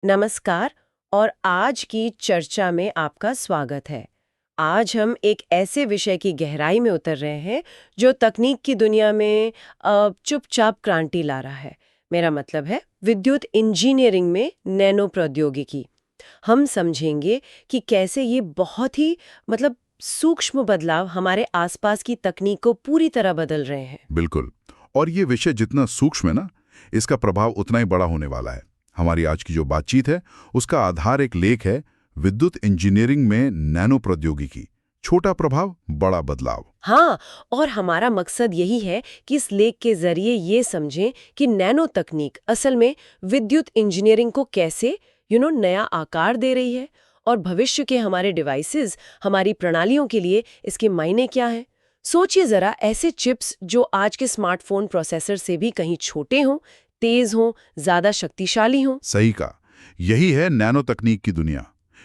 नमस्कार। और आज की चर्चा में आपका स्वागत है। आज हम एक ऐसे विषय की गहराई में उतर रहे हैं जो तकनीक की दुनिया में चुपचाप क्रांति ला रहा है। मेरा मतलब है विद्युत इंजीनियरिंग में नैनो प्रौद्योगिकी। हम समझेंगे कि कैसे ये बहुत ही सूक्ष्म बदलाव हमारे आसपास की तकनीक को पूरी तरह बदल रहे हैं। बिल्कुल। और ये विषय जितना सूक्ष्म है ना, इसका प्रभाव उतना ही बड़ा होने वाला है। हमारी आज की जो बातचीत है उसका आधार एक लेख है, विद्युत इंजीनियरिंग में नैनो प्रौद्योगिकी, छोटा प्रभाव बड़ा बदलाव। हाँ, और हमारा मकसद यही है कि इस लेख के जरिए ये समझें कि नैनो तकनीक असल में विद्युत इंजीनियरिंग को कैसे नया आकार दे रही है, और भविष्य के हमारे डिवाइसेस, हमारी प्रणालियों के लिए इसके मायने क्या हैं। सोचिए जरा, ऐसे चिप्स जो आज के स्मार्टफोन प्रोसेसर से भी कहीं छोटे हों, तेज हों, ज्यादा शक्तिशाली हों। सही कहा, यही है नैनो तकनीक की दुनिया।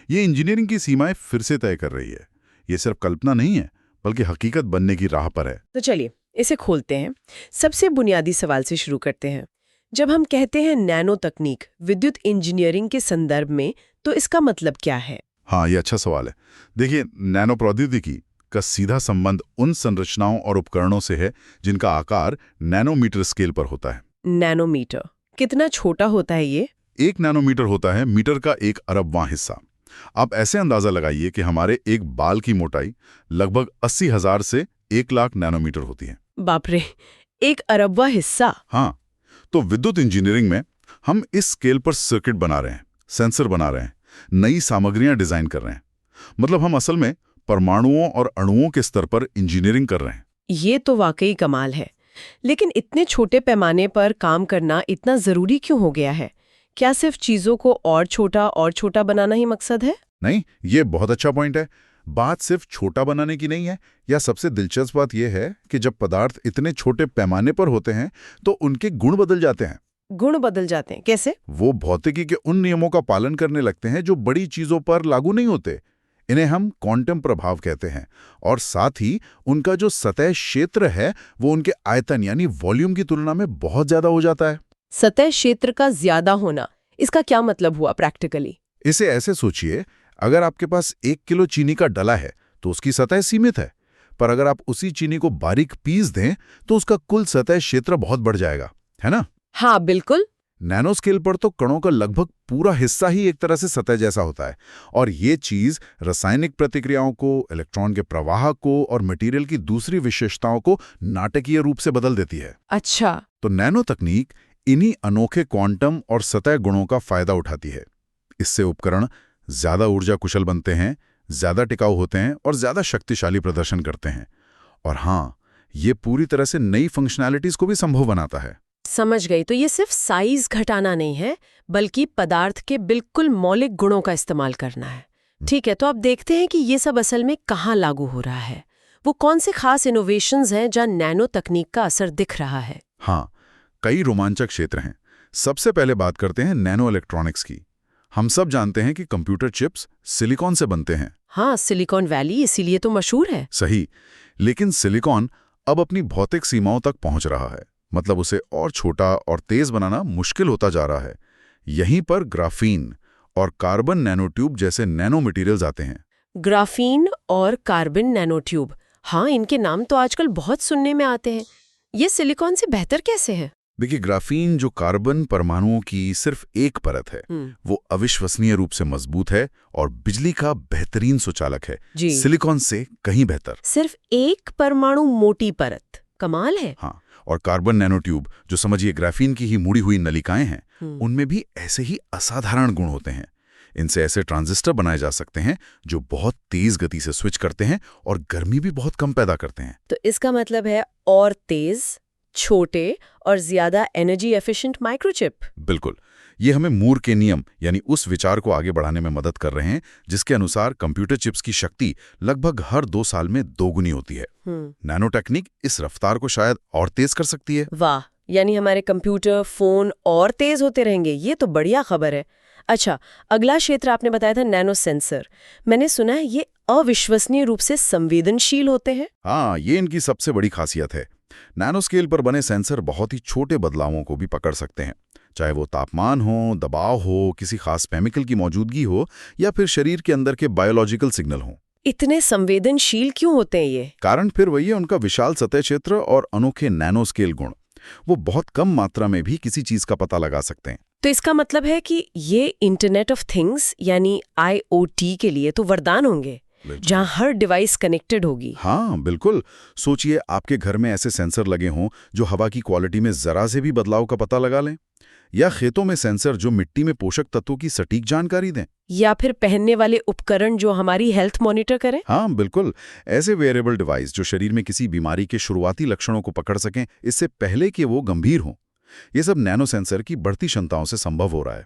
ये इंजीनियरिंग की सीमाएं फिर से तय कर रही है। ये सिर्फ कल्पना नहीं है, बल्कि हकीकत बनने की राह पर है। तो चलिए इसे खोलते हैं। सबसे बुनियादी सवाल से शुरू करते हैं। जब हम कहते हैं नैनो तकनीक विद्युत इंजीनियरिंग के संदर्भ में, तो इसका मतलब क्या है? हाँ, ये अच्छा सवाल है। देखिए, नैनो प्रौद्योगिकी का सीधा संबंध उन संरचनाओं और उपकरणों से है जिनका आकार नैनोमीटर स्केल पर होता है। नैनोमीटर कितना छोटा होता है ये? 1 नैनोमीटर होता है मीटर का 1 अरबवां हिस्सा। आप ऐसे अंदाजा लगाइए कि हमारे एक बाल की मोटाई लगभग 80,000 से 1 लाख नैनोमीटर होती है। बाप रे, 1 अरबवां हिस्सा! हाँ, तो विद्युत इंजीनियरिंग में हम इस स्केल पर सर्किट बना रहे हैं, सेंसर बना रहे हैं, नई सामग्रियां डिजाइन कर रहे हैं। मतलब हम असल में परमाणुओं और अणुओं के स्तर पर इंजीनियरिंग कर रहे हैं। ये तो वाकई कमाल है। लेकिन इतने छोटे पैमाने पर काम करना इतना जरूरी क्यों हो गया है? क्या सिर्फ चीजों को और छोटा बनाना ही मकसद है? नहीं, ये बहुत अच्छा पॉइंट है। बात सिर्फ छोटा बनाने की नहीं है, या सबसे दिलचस्प बात यह है कि जब पदार्थ इतने छोटे पैमाने पर होते हैं तो उनके गुण बदल जाते हैं। गुण बदल जाते हैं? कैसे? वो भौतिकी के उन नियमों का पालन करने लगते हैं जो बड़ी चीजों पर लागू नहीं होते। इन्हें हम क्वांटम प्रभाव कहते हैं। और साथ ही उनका जो सतह क्षेत्र है वो उनके आयतन यानी वॉल्यूम की तुलना में बहुत ज्यादा हो जाता है। सतह क्षेत्र का ज्यादा होना, इसका क्या मतलब हुआ प्रैक्टिकली? इसे ऐसे सोचिए, अगर आपके पास 1 किलो चीनी का डला है तो उसकी सतह सीमित है, पर अगर आप उसी चीनी को बारीक पीस दें तो उसका कुल सतह क्षेत्र बहुत बढ़ जाएगा, है ना? हाँ बिल्कुल। नैनो स्केल पर तो कणों का लगभग पूरा हिस्सा ही एक तरह से सतह जैसा होता है। और ये चीज रासायनिक प्रतिक्रियाओं को, इलेक्ट्रॉन के प्रवाह को और मटेरियल की दूसरी विशेषताओं को नाटकीय रूप से बदल देती है। अच्छा। तो नैनो तकनीक इन्हीं अनोखे क्वांटम और सतह गुणों का फायदा उठाती है। इससे उपकरण ज्यादा ऊर्जा कुशल बनते हैं, ज्यादा टिकाऊ होते हैं और ज्यादा शक्तिशाली प्रदर्शन करते हैं। और हाँ, ये पूरी तरह से नई फंक्शनैलिटीज को भी संभव बनाता है। समझ गई। तो ये सिर्फ साइज घटाना नहीं है, बल्कि पदार्थ के बिल्कुल मौलिक गुणों का इस्तेमाल करना है। ठीक है, तो अब देखते हैं कि ये सब असल में कहाँ लागू हो रहा है। वो कौन से खास इनोवेशंस हैं जहाँ नैनो तकनीक का असर दिख रहा है? हाँ, कई रोमांचक क्षेत्र हैं। सबसे पहले बात करते हैं नैनो इलेक्ट्रॉनिक्स की। हम सब जानते हैं कि कंप्यूटर चिप्स सिलिकॉन से बनते हैं। हाँ, सिलिकॉन वैली इसीलिए तो मशहूर है। सही, लेकिन सिलिकॉन अब अपनी भौतिक सीमाओं तक पहुंच रहा है। मतलब उसे और छोटा और तेज बनाना मुश्किल होता जा रहा है। यहीं पर ग्राफीन और कार्बन नैनोट्यूब जैसे नैनो मटेरियल्स आते हैं। ग्राफीन और कार्बन नैनोट्यूब, हाँ, इनके नाम तो आजकल बहुत सुनने में आते हैं। ये सिलिकॉन से बेहतर कैसे है? देखिए, ग्राफीन जो कार्बन परमाणुओं की सिर्फ एक परत है, वो अविश्वसनीय रूप से मजबूत है और बिजली का बेहतरीन सुचालक है। सिलिकॉन से कहीं बेहतर। सिर्फ एक परमाणु मोटी परत, कमाल है। हाँ, और कार्बन नैनोट्यूब जो समझिए ग्राफीन की ही मुड़ी हुई नलिकाएं हैं, उनमें भी ऐसे ही असाधारण गुण होते हैं। इनसे ऐसे ट्रांजिस्टर बनाए जा सकते हैं जो बहुत तेज गति से स्विच करते हैं और गर्मी भी बहुत कम पैदा करते हैं। तो इसका मतलब है और तेज, छोटे और ज्यादा एनर्जी एफिशिएंट माइक्रोचिप। बिल्कुल। ये हमें मूर के नियम यानी उस विचार को आगे बढ़ाने में मदद कर रहे हैं जिसके अनुसार कंप्यूटर चिप्स की शक्ति लगभग हर 2 साल में दोगुनी होती है। नैनो टेक्निक इस रफ्तार को शायद और तेज कर सकती है। वाह, यानी हमारे कंप्यूटर, फोन और तेज होते रहेंगे। ये तो बढ़िया खबर है। अच्छा, अगला क्षेत्र आपने बताया था नैनो सेंसर। मैंने सुना है ये अविश्वसनीय रूप से संवेदनशील होते हैं। हाँ, ये इनकी सबसे बड़ी खासियत है। नैनो स्केल पर बने सेंसर बहुत ही छोटे बदलावों को भी पकड़ सकते हैं। चाहे वो तापमान हो, दबाव हो, किसी खास केमिकल की मौजूदगी हो या फिर शरीर के अंदर के बायोलॉजिकल सिग्नल हो। इतने संवेदनशील क्यों होते हैं ये? कारण फिर वही है उनका विशाल सतह क्षेत्र और अनोखे नैनो स्केल गुण। वो बहुत कम मात्रा में भी किसी चीज का पता लगा सकते हैं। तो इसका मतलब है कि ये इंटरनेट ऑफ थिंग्स यानी IoT के लिए तो वरदान होंगे, जहां हर डिवाइस कनेक्टेड होगी। हाँ बिल्कुल। सोचिए आपके घर में ऐसे सेंसर लगे हों जो हवा की क्वालिटी में जरा से भी बदलाव का पता लगा लें, या खेतों में सेंसर जो मिट्टी में पोषक तत्वों की सटीक जानकारी दें, या फिर पहनने वाले उपकरण जो हमारी हेल्थ मॉनिटर करें। हाँ बिल्कुल। ऐसे वेयरेबल डिवाइस जो शरीर में किसी बीमारी के शुरुआती लक्षणों को पकड़ सकें इससे पहले कि वो गंभीर हों। ये सब नैनो सेंसर की बढ़ती क्षमताओं से संभव हो रहा है।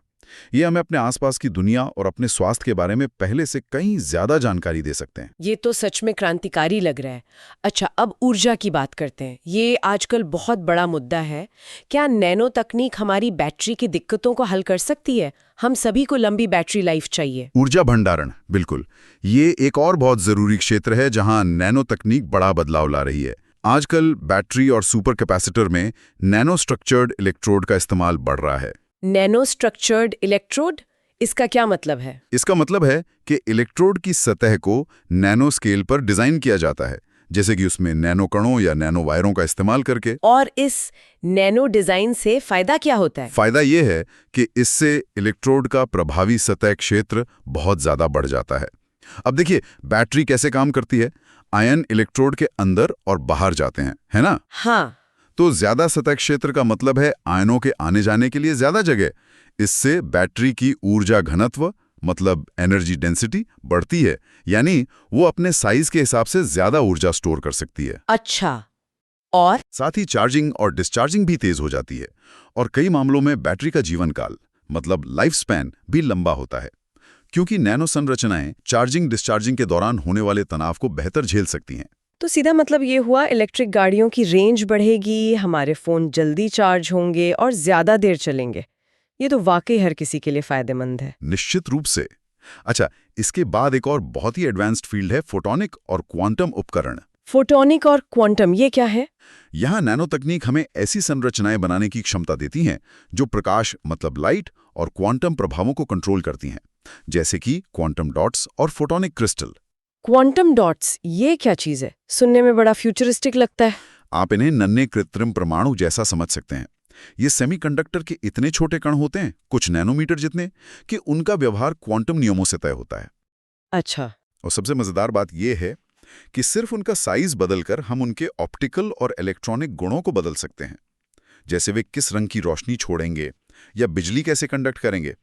ये हमें अपने आसपास की दुनिया और अपने स्वास्थ्य के बारे में पहले से कहीं ज्यादा जानकारी दे सकते हैं। ये तो सच में क्रांतिकारी लग रहा है। अच्छा, अब ऊर्जा की बात करते हैं। ये आजकल बहुत बड़ा मुद्दा है। क्या नैनो तकनीक हमारी बैटरी की दिक्कतों को हल कर सकती है? हम सभी को लंबी बैटरी लाइफ चाहिए। ऊर्जा भंडारण, बिल्कुल। ये एक और बहुत जरूरी क्षेत्र है जहां नैनो तकनीक बड़ा बदलाव ला रही है। आजकल बैटरी और सुपर कैपेसिटर में नैनो स्ट्रक्चर्ड इलेक्ट्रोड का इस्तेमाल बढ़ रहा है। नैनो स्ट्रक्चर्ड इलेक्ट्रोड, इसका क्या मतलब है? इसका मतलब है कि इलेक्ट्रोड की सतह को नैनो स्केल पर डिजाइन किया जाता है, जैसे कि उसमें नैनो कणों या नैनो वायरों का इस्तेमाल करके। और इस नैनो डिजाइन से फायदा क्या होता है? फायदा यह है कि इससे इलेक्ट्रोड का प्रभावी सतह क्षेत्र बहुत ज्यादा बढ़ जाता है। अब देखिए बैटरी कैसे काम करती है। आयन इलेक्ट्रोड के अंदर और बाहर जाते हैं, है ना? हाँ। तो ज्यादा सतह क्षेत्र का मतलब है आयनों के आने जाने के लिए ज्यादा जगह। इससे बैटरी की ऊर्जा घनत्व मतलब एनर्जी डेंसिटी बढ़ती है, यानी वो अपने साइज के हिसाब से ज्यादा ऊर्जा स्टोर कर सकती है। अच्छा, और साथ ही चार्जिंग और डिस्चार्जिंग भी तेज हो जाती है, और कई मामलों में बैटरी का जीवन काल मतलब लाइफ स्पैन भी लंबा होता है, क्योंकि नैनो संरचनाएं चार्जिंग डिस्चार्जिंग के दौरान होने वाले तनाव को बेहतर झेल सकती हैं। तो सीधा मतलब ये हुआ इलेक्ट्रिक गाड़ियों की रेंज बढ़ेगी, हमारे फोन जल्दी चार्ज होंगे और ज्यादा देर चलेंगे। ये तो वाकई हर किसी के लिए फायदेमंद है। निश्चित रूप से। अच्छा, इसके बाद एक और बहुत ही एडवांस्ड फील्ड है फोटोनिक और क्वांटम उपकरण। फोटोनिक और क्वांटम, ये क्या है? यहाँ नैनो तकनीक हमें ऐसी संरचनाएं बनाने की क्षमता देती हैं जो प्रकाश मतलब लाइट और क्वांटम प्रभावों को कंट्रोल करती हैं, जैसे कि क्वांटम डॉट्स और फोटोनिक क्रिस्टल। क्वांटम डॉट्स, ये क्या चीज है? सुनने में बड़ा फ्यूचरिस्टिक लगता है। आप इन्हें नन्हे कृत्रिम परमाणु जैसा समझ सकते हैं। ये सेमीकंडक्टर के इतने छोटे कण होते हैं, कुछ नैनोमीटर जितने, कि उनका व्यवहार क्वांटम नियमों से तय होता है। अच्छा। और सबसे मजेदार बात यह है कि सिर्फ उनका साइज बदलकर हम उनके ऑप्टिकल और इलेक्ट्रॉनिक गुणों को बदल सकते हैं, जैसे वे किस रंग की रोशनी छोड़ेंगे या बिजली कैसे कंडक्ट करेंगे।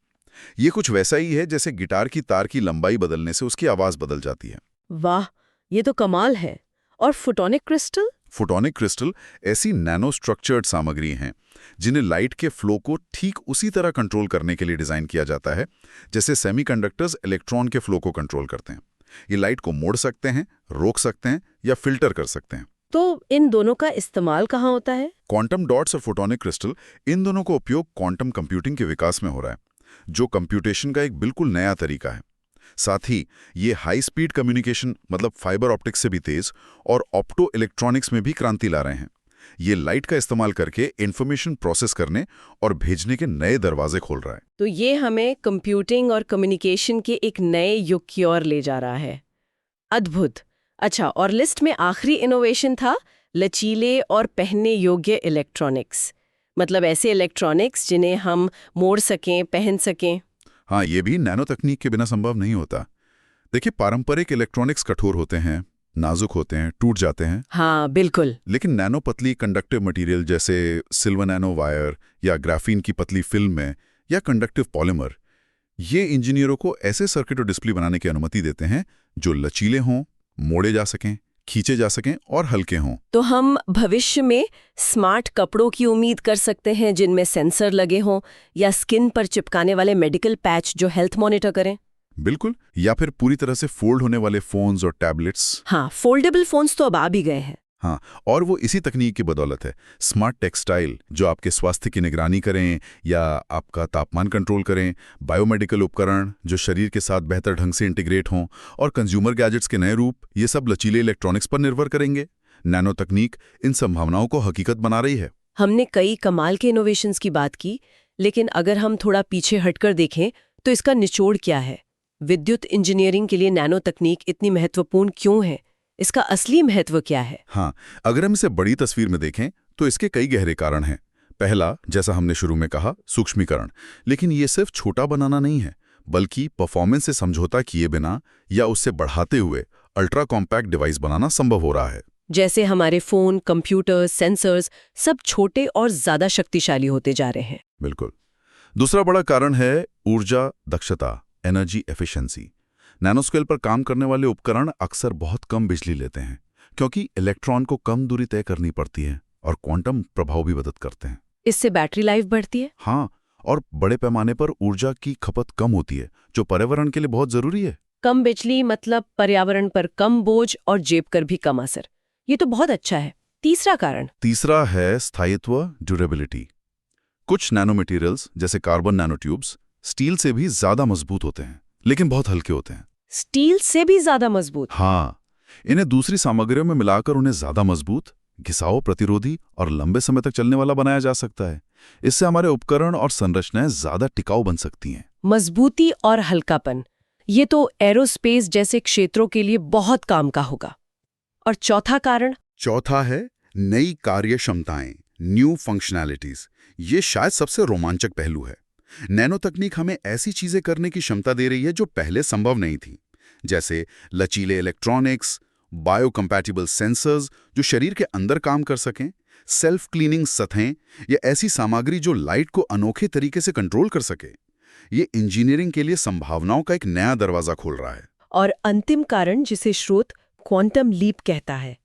ये कुछ वैसा ही है जैसे गिटार की तार की लंबाई बदलने से उसकी आवाज बदल जाती है। वाह, ये तो कमाल है। और फोटोनिक क्रिस्टल? फोटोनिक क्रिस्टल ऐसी नैनो स्ट्रक्चर्ड सामग्री हैं जिन्हें लाइट के फ्लो को ठीक उसी तरह कंट्रोल करने के लिए डिजाइन किया जाता है जैसे सेमीकंडक्टर्स इलेक्ट्रॉन के फ्लो को कंट्रोल करते हैं। ये लाइट को मोड़ सकते हैं, रोक सकते हैं या फिल्टर कर सकते हैं। तो इन दोनों का इस्तेमाल कहाँ होता है? क्वांटम डॉट्स और फोटोनिक क्रिस्टल, इन दोनों का उपयोग क्वांटम कंप्यूटिंग के विकास में हो रहा है, जो कंप्यूटेशन का एक बिल्कुल नया तरीका है। साथ ही ये हाई स्पीड कम्युनिकेशन मतलब फाइबर ऑप्टिक्स से भी तेज और ऑप्टो इलेक्ट्रॉनिक्स में भी क्रांति ला रहे हैं। ये लाइट का इस्तेमाल करके इंफॉर्मेशन प्रोसेस करने और भेजने के नए दरवाजे खोल रहा है। तो ये हमें कंप्यूटिंग और कम्युनिकेशन के एक नए युग की ओर ले जा रहा है। अद्भुत। अच्छा, और लिस्ट में आखिरी इनोवेशन था लचीले और पहनने योग्य इलेक्ट्रॉनिक्स, मतलब ऐसे इलेक्ट्रॉनिक्स जिन्हें हम मोड़ सकें, पहन सकें। हाँ, ये भी नैनो तकनीक के बिना संभव नहीं होता। देखिए, पारंपरिक इलेक्ट्रॉनिक्स कठोर होते हैं, नाजुक होते हैं, टूट जाते हैं। हाँ बिल्कुल। लेकिन नैनो पतली कंडक्टिव मटेरियल जैसे सिल्वर नैनो वायर या ग्राफीन की पतली फिल्म में या कंडक्टिव पॉलीमर, ये इंजीनियरों को ऐसे सर्किट और डिस्प्ले बनाने की अनुमति देते हैं जो लचीले हों, मोड़े जा सकें, खींचे जा सकें और हल्के हों। तो हम भविष्य में स्मार्ट कपड़ों की उम्मीद कर सकते हैं जिनमें सेंसर लगे हों, या स्किन पर चिपकाने वाले मेडिकल पैच जो हेल्थ मॉनिटर करें। बिल्कुल, या फिर पूरी तरह से फोल्ड होने वाले फोन्स और टैबलेट्स। हाँ, फोल्डेबल फोन्स तो अब आ भी गए हैं। हाँ, और वो इसी तकनीक की बदौलत है। स्मार्ट टेक्सटाइल जो आपके स्वास्थ्य की निगरानी करें या आपका तापमान कंट्रोल करें, बायोमेडिकल उपकरण जो शरीर के साथ बेहतर ढंग से इंटीग्रेट हों, और कंज्यूमर गैजेट्स के नए रूप, ये सब लचीले इलेक्ट्रॉनिक्स पर निर्भर करेंगे। नैनो तकनीक इन संभावनाओं को हकीकत बना रही है। हमने कई कमाल के इनोवेशंस की बात की, लेकिन अगर हम थोड़ा पीछे हटकर देखें तो इसका निचोड़ क्या है? विद्युत इंजीनियरिंग के लिए नैनो तकनीक इतनी महत्वपूर्ण क्यों है? इसका असली महत्व क्या है? हाँ, अगर हम इसे बड़ी तस्वीर में देखें तो इसके कई गहरे कारण हैं। पहला, जैसा हमने शुरू में कहा, सूक्ष्मीकरण। लेकिन ये सिर्फ छोटा बनाना नहीं है, बल्कि परफॉर्मेंस से समझौता किए बिना या उससे बढ़ाते हुए अल्ट्रा कॉम्पैक्ट डिवाइस बनाना संभव हो रहा है। जैसे हमारे फोन, कंप्यूटर्स, सेंसर्स सब छोटे और ज्यादा शक्तिशाली होते जा रहे हैं। बिल्कुल। दूसरा बड़ा कारण है ऊर्जा दक्षता, एनर्जी एफिशिएंसी। नैनोस्केल पर काम करने वाले उपकरण अक्सर बहुत कम बिजली लेते हैं, क्योंकि इलेक्ट्रॉन को कम दूरी तय करनी पड़ती है और क्वांटम प्रभाव भी मदद करते हैं। इससे बैटरी लाइफ बढ़ती है। हाँ, और बड़े पैमाने पर ऊर्जा की खपत कम होती है, जो पर्यावरण के लिए बहुत जरूरी है। कम बिजली मतलब पर्यावरण पर कम बोझ और जेब कर भी कम असर। ये तो बहुत अच्छा है। तीसरा है स्थायित्व, ड्यूरेबिलिटी। कुछ नैनो मटेरियल्स जैसे कार्बन नैनोट्यूब्स स्टील से भी ज्यादा मजबूत होते हैं, लेकिन बहुत हल्के होते हैं। स्टील से भी ज्यादा मजबूत? हाँ, इन्हें दूसरी सामग्रियों में मिलाकर उन्हें ज्यादा मजबूत, घिसाव प्रतिरोधी और लंबे समय तक चलने वाला बनाया जा सकता है। इससे हमारे उपकरण और संरचनाएं ज्यादा टिकाऊ बन सकती हैं। मजबूती और हल्कापन, ये तो एरोस्पेस जैसे क्षेत्रों के लिए बहुत काम का होगा। और चौथा है नई कार्य क्षमताएं, न्यू फंक्शनैलिटीज। ये शायद सबसे रोमांचक पहलू है। नैनो तकनीक हमें ऐसी चीजें करने की क्षमता दे रही है जो पहले संभव नहीं थी, जैसे लचीले इलेक्ट्रॉनिक्स, बायोकम्पैटिबल सेंसर्स जो शरीर के अंदर काम कर सकें, सेल्फ क्लीनिंग सतहें या ऐसी सामग्री जो लाइट को अनोखे तरीके से कंट्रोल कर सके। ये इंजीनियरिंग के लिए संभावनाओं का एक नया दरवाजा खोल रहा है। और अंतिम कारण, जिसे स्रोत क्वांटम लीप कहता है,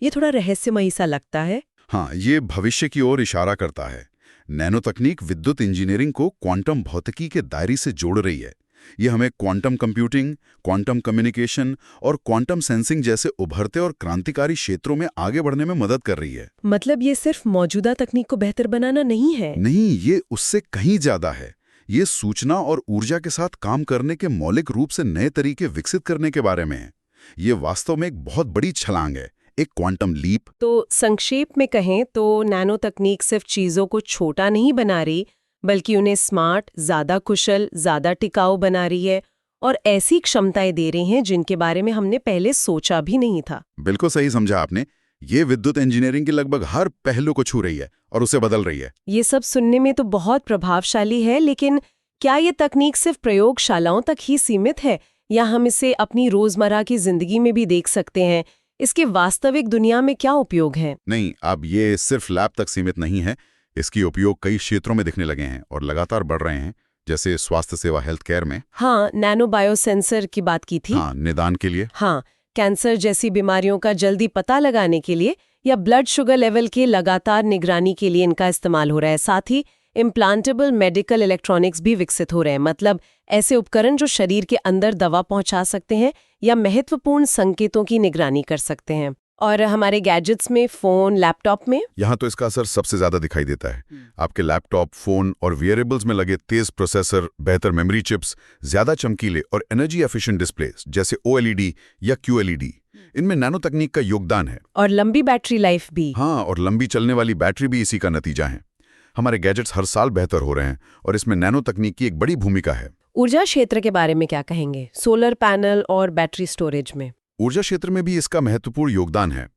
ये थोड़ा रहस्यमयी सा लगता है। हाँ, ये भविष्य की ओर इशारा करता है। नैनो तकनीक विद्युत इंजीनियरिंग को क्वांटम भौतिकी के दायरे से जोड़ रही है। ये हमें क्वांटम कंप्यूटिंग, क्वांटम कम्युनिकेशन और क्वांटम सेंसिंग जैसे उभरते और क्रांतिकारी क्षेत्रों में आगे बढ़ने में मदद कर रही है। मतलब ये सिर्फ मौजूदा तकनीक को बेहतर बनाना नहीं है? नहीं, ये उससे कहीं ज्यादा है। ये सूचना और ऊर्जा के साथ काम करने के मौलिक रूप से नए तरीके विकसित करने के बारे में है। ये वास्तव में एक बहुत बड़ी छलांग है, एक क्वांटम लीप। तो संक्षेप में कहें तो नैनो तकनीक सिर्फ चीजों को छोटा नहीं बना रही, बल्कि उन्हें स्मार्ट, ज्यादा कुशल, ज्यादा टिकाऊ बना रही है और ऐसी क्षमताएं दे रही हैं जिनके बारे में हमने पहले सोचा भी नहीं था। बिल्कुल सही समझा आपने। ये विद्युत इंजीनियरिंग के लगभग हर पहलू को छू रही है और उसे बदल रही है। ये सब सुनने में तो बहुत प्रभावशाली है, लेकिन क्या ये तकनीक सिर्फ प्रयोगशालाओं तक ही सीमित है या हम इसे अपनी रोजमर्रा की जिंदगी में भी देख सकते हैं? इसके वास्तविक दुनिया में क्या उपयोग हैं? नहीं, अब ये सिर्फ लैब तक सीमित नहीं है। इसकी उपयोग कई क्षेत्रों में दिखने लगे हैं और लगातार बढ़ रहे हैं, जैसे स्वास्थ्य सेवा, हेल्थ केयर में। हाँ, नैनो बायोसेंसर की बात की थी। हाँ, निदान के लिए। हाँ, कैंसर जैसी बीमारियों का जल्दी पता लगाने के लिए या ब्लड शुगर लेवल की लगातार निगरानी के लिए इनका इस्तेमाल हो रहा है। साथ ही इम्प्लांटेबल मेडिकल इलेक्ट्रॉनिक्स भी विकसित हो रहे हैं, मतलब ऐसे उपकरण जो शरीर के अंदर दवा पहुंचा सकते हैं या महत्वपूर्ण संकेतों की निगरानी कर सकते हैं। और हमारे गैजेट्स में, फोन, लैपटॉप में यहाँ तो इसका असर सबसे ज्यादा दिखाई देता है। आपके लैपटॉप, फोन और वियरेबल्स में लगे तेज प्रोसेसर, बेहतर मेमोरी चिप्स, ज्यादा चमकीले और एनर्जी एफिशिएंट डिस्प्लेस जैसे OLED या QLED, इनमें नैनो तकनीक का योगदान है। और लंबी बैटरी लाइफ भी। हाँ, और लंबी चलने वाली बैटरी भी इसी का नतीजा है। हमारे गैजेट्स हर साल बेहतर हो रहे हैं और इसमें नैनो तकनीक की एक बड़ी भूमिका है। ऊर्जा क्षेत्र के बारे में क्या कहेंगे? सोलर पैनल और बैटरी स्टोरेज में? ऊर्जा क्षेत्र में भी इसका महत्वपूर्ण योगदान है।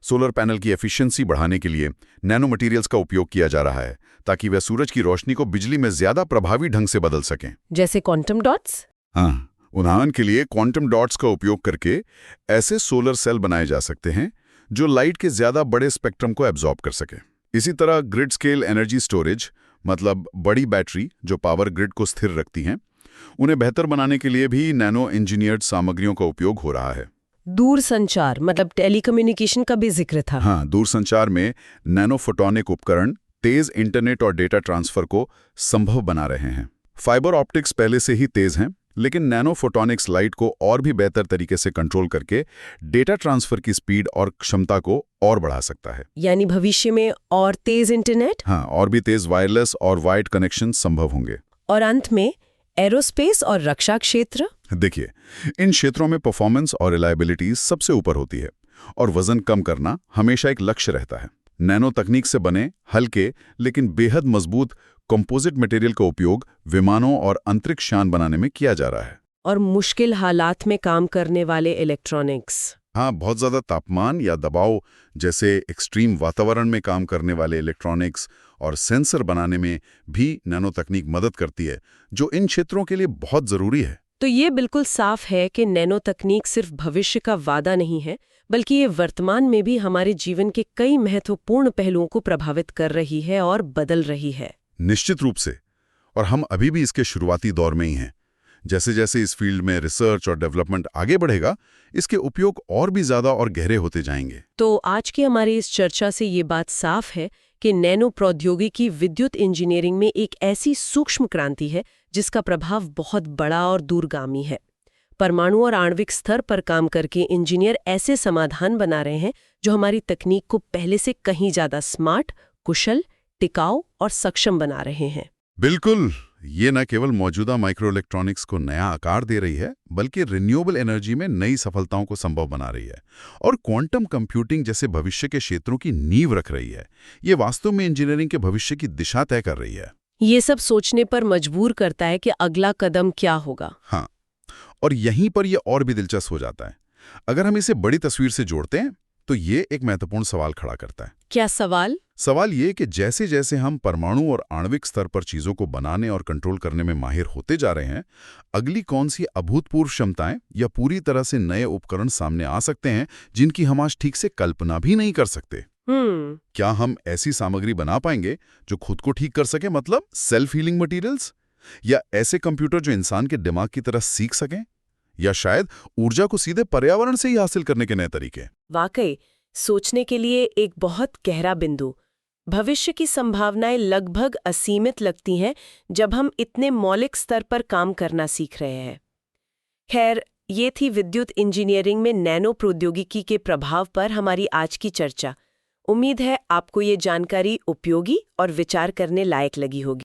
सोलर पैनल की एफिशिएंसी बढ़ाने के लिए नैनो मटेरियल्स का उपयोग किया जा रहा है, ताकि वे सूरज की रोशनी को बिजली में ज्यादा प्रभावी ढंग से बदल सकें। जैसे क्वांटम डॉट्स? हाँ, उदाहरण के लिए क्वांटम डॉट्स का उपयोग करके ऐसे सोलर सेल बनाए जा सकते हैं जो लाइट के ज्यादा बड़े स्पेक्ट्रम को एब्जॉर्ब कर सके। इसी तरह ग्रिड स्केल एनर्जी स्टोरेज, मतलब बड़ी बैटरी जो पावर ग्रिड को स्थिर रखती हैं, उन्हें बेहतर बनाने के लिए भी नैनो इंजीनियर्ड सामग्रियों का उपयोग हो रहा है। दूरसंचार, मतलब टेलीकम्युनिकेशन का भी जिक्र था। हाँ, दूरसंचार में नैनो फोटोनिक उपकरण तेज इंटरनेट और डेटा ट्रांसफर को संभव बना रहे हैं। फाइबर ऑप्टिक्स पहले से ही तेज हैं, लेकिन नैनो फोटोनिक्स लाइट को और भी बेहतर तरीके से कंट्रोल करके डेटा ट्रांसफर की स्पीड और क्षमता को और बढ़ा सकता है। यानी भविष्य में और तेज इंटरनेट? हाँ, और भी तेज वायरलेस और वाइड कनेक्शन संभव होंगे। और अंत में एरोस्पेस और रक्षा क्षेत्र? देखिए, इन क्षेत्रों में परफॉर्मेंस और रिलायबिलिटी सबसे ऊपर होती है और वजन कम करना हमेशा एक लक्ष्य रहता है। नैनो तकनीक से बने हल्के लेकिन बेहद मजबूत कंपोजिट मटेरियल का उपयोग विमानों और अंतरिक्ष यान बनाने में किया जा रहा है। और मुश्किल हालात में काम करने वाले इलेक्ट्रॉनिक्स। हाँ, बहुत ज़्यादा तापमान या दबाव जैसे एक्सट्रीम वातावरण में काम करने वाले इलेक्ट्रॉनिक्स और सेंसर बनाने में भी नैनो तकनीक मदद करती है, जो इन क्षेत्रों के लिए बहुत ज़रूरी है। तो ये बिल्कुल साफ है कि नैनो तकनीक सिर्फ भविष्य का वादा नहीं है, बल्कि ये वर्तमान में भी हमारे जीवन के कई महत्वपूर्ण पहलुओं को प्रभावित कर रही है और बदल रही है। निश्चित रूप से। और हम अभी भी इसके शुरुआती दौर में ही हैं। जैसे जैसे इस फील्ड में रिसर्च और डेवलपमेंट आगे बढ़ेगा, इसके उपयोग और भी ज़्यादा और गहरे होते जाएंगे। तो आज की हमारी इस चर्चा से ये बात साफ है कि नैनो प्रौद्योगिकी विद्युत इंजीनियरिंग में एक ऐसी सूक्ष्म क्रांति है जिसका प्रभाव बहुत बड़ा और दूरगामी है। परमाणु और आणविक स्तर पर काम करके इंजीनियर ऐसे समाधान बना रहे हैं जो हमारी तकनीक को पहले से कहीं ज़्यादा स्मार्ट, कुशल, टिकाऊ और सक्षम बना रहे हैं। बिल्कुल, ये न केवल मौजूदा माइक्रोइलेक्ट्रॉनिक्स को नया आकार दे रही है, बल्कि रिन्यूएबल एनर्जी में नई सफलताओं को संभव बना रही है और क्वांटम कंप्यूटिंग जैसे भविष्य के क्षेत्रों की नींव रख रही है। ये वास्तव में इंजीनियरिंग के भविष्य की दिशा तय कर रही है। ये सब सोचने पर मजबूर करता है कि अगला कदम क्या होगा। हाँ, और यहीं पर यह और भी दिलचस्प हो जाता है। अगर हम इसे बड़ी तस्वीर से जोड़ते हैं तो ये एक महत्वपूर्ण सवाल खड़ा करता है। क्या सवाल? सवाल ये कि जैसे जैसे हम परमाणु और आणविक स्तर पर चीजों को बनाने और कंट्रोल करने में माहिर होते जा रहे हैं, अगली कौन सी अभूतपूर्व क्षमताएं या पूरी तरह से नए उपकरण सामने आ सकते हैं जिनकी हम आज ठीक से कल्पना भी नहीं कर सकते। क्या हम ऐसी सामग्री बना पाएंगे जो खुद को ठीक कर सके, मतलब सेल्फ हीलिंग मटेरियल्स, या ऐसे कंप्यूटर जो इंसान के दिमाग की तरह सीख सकें, या शायद ऊर्जा को सीधे पर्यावरण से ही हासिल करने के नए तरीके। वाकई सोचने के लिए एक बहुत गहरा बिंदु। भविष्य की संभावनाएं लगभग असीमित लगती हैं जब हम इतने मौलिक स्तर पर काम करना सीख रहे हैं। खैर, ये थी विद्युत इंजीनियरिंग में नैनो प्रौद्योगिकी के प्रभाव पर हमारी आज की चर्चा। उम्मीद है आपको ये जानकारी उपयोगी और विचार करने लायक लगी होगी।